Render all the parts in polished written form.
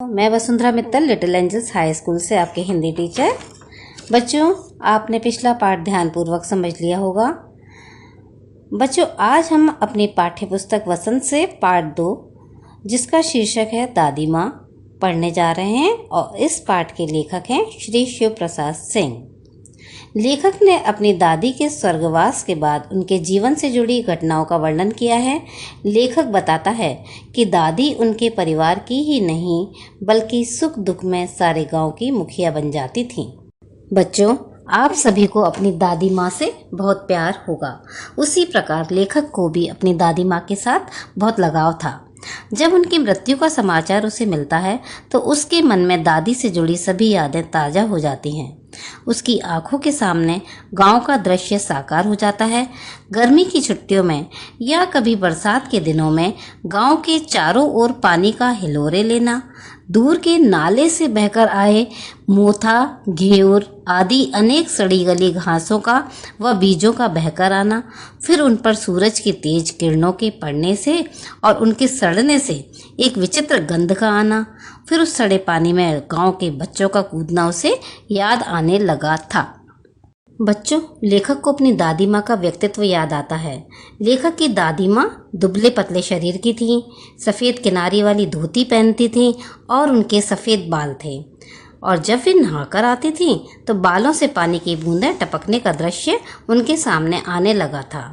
मैं Vasundhara Mittal little angels high school से आपके हिंदी टीचर। बच्चों, आपने पिछला पाठ ध्यानपूर्वक समझ लिया होगा। बच्चों, आज हम अपनी पाठ्य पुस्तक वसंत से पाठ 2 जिसका शीर्षक है दादी माँ पढ़ने जा रहे हैं और इस पाठ के लेखक हैं श्री शिव प्रसाद सिंह। लेखक ने अपनी दादी के स्वर्गवास के बाद उनके जीवन से जुड़ी घटनाओं का वर्णन किया है। लेखक बताता है कि दादी उनके परिवार की ही नहीं बल्कि सुख दुख में सारे गांव की मुखिया बन जाती थीं। बच्चों, आप सभी को अपनी दादी माँ से बहुत प्यार होगा। उसी प्रकार लेखक को भी अपनी दादी माँ के साथ बहुत लगाव था। जब उनकी मृत्यु का समाचार उसे मिलता है तो उसके मन में दादी से जुड़ी सभी यादें ताज़ा हो जाती हैं। उसकी आंखों के सामने गांव का दृश्य साकार हो जाता है। गर्मी की छुट्टियों में या कभी बरसात के दिनों में गांव के चारों ओर पानी का हिलोरे लेना, दूर के नाले से बहकर आए मोथा, घेवर आदि अनेक सड़ी गली घासों का व बीजों का बहकर आना, फिर उन पर सूरज की तेज किरणों के पड़ने से और उनके सड़ने से एक विचित्र गंध का आना, फिर उस सड़े पानी में गांव के बच्चों का कूदना उसे याद आने लगा था। बच्चों, लेखक को अपनी दादी माँ का व्यक्तित्व याद आता है। लेखक की दादी माँ दुबले पतले शरीर की थीं, सफ़ेद किनारी वाली धोती पहनती थीं और उनके सफ़ेद बाल थे और जब वे नहाकर आती थीं तो बालों से पानी की बूंदें टपकने का दृश्य उनके सामने आने लगा था।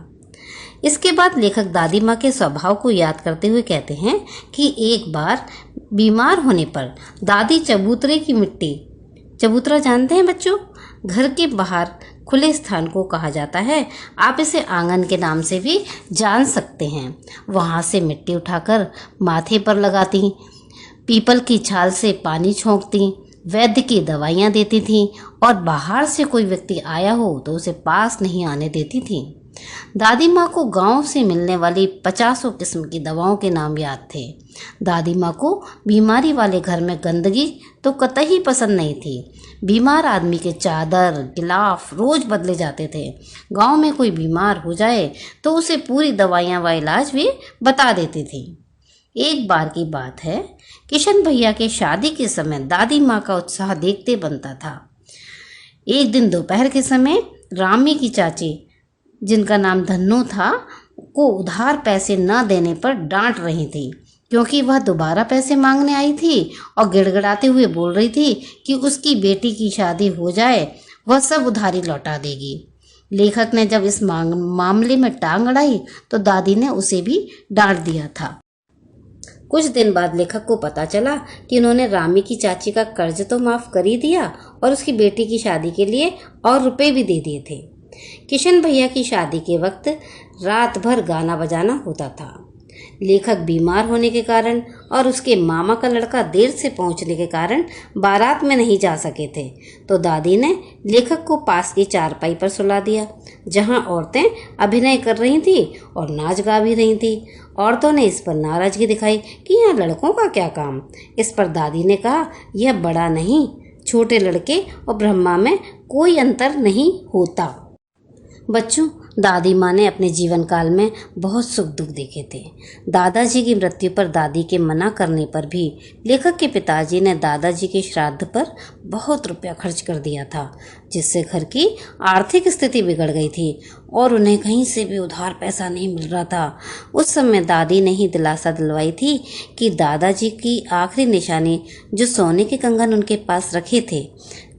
इसके बाद लेखक दादी माँ के स्वभाव को याद करते हुए कहते हैं कि एक बार बीमार होने पर दादी चबूतरे की मिट्टी, चबूतरा जानते हैं बच्चों, घर के बाहर खुले स्थान को कहा जाता है, आप इसे आंगन के नाम से भी जान सकते हैं, वहाँ से मिट्टी उठाकर माथे पर लगाती, पीपल की छाल से पानी छोंकती, वैद्य की दवाइयाँ देती थीं और बाहर से कोई व्यक्ति आया हो तो उसे पास नहीं आने देती थीं। दादी माँ को गांव से मिलने वाली 50 किस्म की दवाओं के नाम याद थे। दादी माँ को बीमारी वाले घर में गंदगी तो कतई पसंद नहीं थी। बीमार आदमी के चादर गिलाफ रोज बदले जाते थे। गांव में कोई बीमार हो जाए तो उसे पूरी दवाइयाँ व इलाज भी बता देती थी। एक बार की बात है, किशन भैया के शादी के समय दादी माँ का उत्साह देखते बनता था। एक दिन दोपहर के समय रामी की चाची, जिनका नाम धन्नू था, को उधार पैसे न देने पर डांट रही थी क्योंकि वह दोबारा पैसे मांगने आई थी और गिड़गिड़ाते हुए बोल रही थी कि उसकी बेटी की शादी हो जाए वह सब उधारी लौटा देगी। लेखक ने जब इस मामले में टांग अड़ाई तो दादी ने उसे भी डांट दिया था। कुछ दिन बाद लेखक को पता चला कि उन्होंने रामी की चाची का कर्ज तो माफ़ कर ही दिया और उसकी बेटी की शादी के लिए और रुपए भी दे दिए थे। किशन भैया की शादी के वक्त रात भर गाना बजाना होता था। लेखक बीमार होने के कारण और उसके मामा का लड़का देर से पहुंचने के कारण बारात में नहीं जा सके थे तो दादी ने लेखक को पास की चारपाई पर सुला दिया जहां औरतें अभिनय कर रही थी और नाच गा भी रही थी। औरतों ने इस पर नाराजगी दिखाई कि यहाँ लड़कों का क्या काम। इस पर दादी ने कहा, यह बड़ा नहीं, छोटे लड़के और ब्रह्मा में कोई अंतर नहीं होता। बच्चों, दादी माँ ने अपने जीवन काल में बहुत सुख दुख देखे थे। दादाजी की मृत्यु पर दादी के मना करने पर भी लेखक के पिताजी ने दादाजी के श्राद्ध पर बहुत रुपया खर्च कर दिया था, जिससे घर की आर्थिक स्थिति बिगड़ गई थी और उन्हें कहीं से भी उधार पैसा नहीं मिल रहा था। उस समय दादी ने ही दिलासा दिलवाई थी कि दादाजी की आखिरी निशानी जो सोने के कंगन उनके पास रखे थे,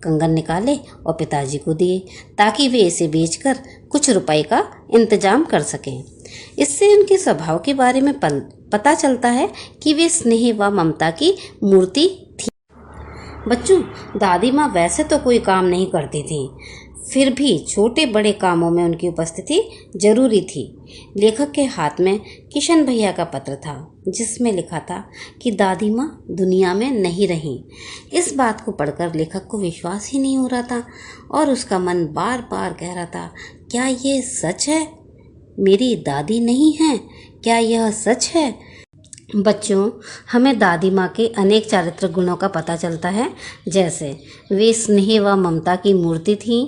कंगन निकाले और पिताजी को दिए ताकि वे इसे बेचकर कुछ रुपए का इंतजाम कर सकें। इससे उनके स्वभाव के बारे में पता चलता है कि वे स्नेह व ममता की मूर्ति थी। बच्चों, दादी माँ वैसे तो कोई काम नहीं करती थी, फिर भी छोटे बड़े कामों में उनकी उपस्थिति जरूरी थी। लेखक के हाथ में किशन भैया का पत्र था जिसमें लिखा था कि दादी माँ दुनिया में नहीं रहीं। इस बात को पढ़कर लेखक को विश्वास ही नहीं हो रहा था और उसका मन बार बार कह रहा था, क्या ये सच है? मेरी दादी नहीं है? क्या यह सच है? बच्चों, हमें दादी माँ के अनेक चारित्रिक गुणों का पता चलता है, जैसे वे स्नेह व ममता की मूर्ति थीं,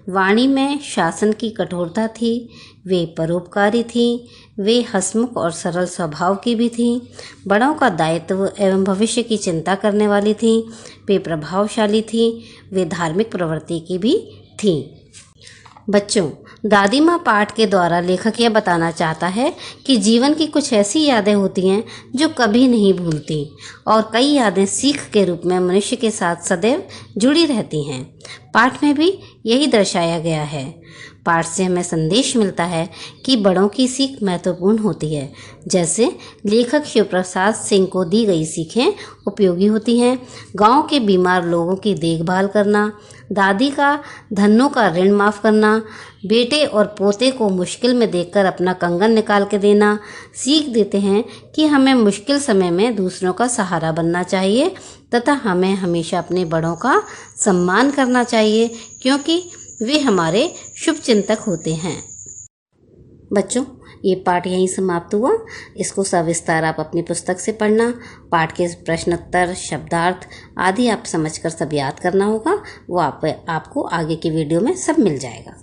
वाणी में शासन की कठोरता थी, वे परोपकारी थीं, वे हंसमुख और सरल स्वभाव की भी थीं। बड़ों का दायित्व एवं भविष्य की चिंता करने वाली थीं। वे प्रभावशाली थीं। वे धार्मिक प्रवृत्ति की भी थीं। बच्चों, दादी माँ पाठ के द्वारा लेखक यह बताना चाहता है कि जीवन की कुछ ऐसी यादें होती हैं जो कभी नहीं भूलती और कई यादें सीख के रूप में मनुष्य के साथ सदैव जुड़ी रहती हैं। पाठ में भी यही दर्शाया गया है। पाठ से हमें संदेश मिलता है कि बड़ों की सीख महत्वपूर्ण होती है। जैसे लेखक शिव प्रसाद सिंह को दी गई सीखें उपयोगी होती हैं। गांव के बीमार लोगों की देखभाल करना, दादी का धनों का ऋण माफ़ करना, बेटे और पोते को मुश्किल में देखकर अपना कंगन निकाल के देना सीख देते हैं कि हमें मुश्किल समय में दूसरों का सहारा बनना चाहिए तथा हमें हमेशा अपने बड़ों का सम्मान करना चाहिए, क्योंकि वे हमारे शुभ चिंतक होते हैं। बच्चों, ये पाठ यहीं समाप्त हुआ। इसको सविस्तार आप अपनी पुस्तक से पढ़ना। पाठ के प्रश्नोत्तर, शब्दार्थ आदि आप समझकर सब याद करना होगा। वो आपको आगे की वीडियो में सब मिल जाएगा।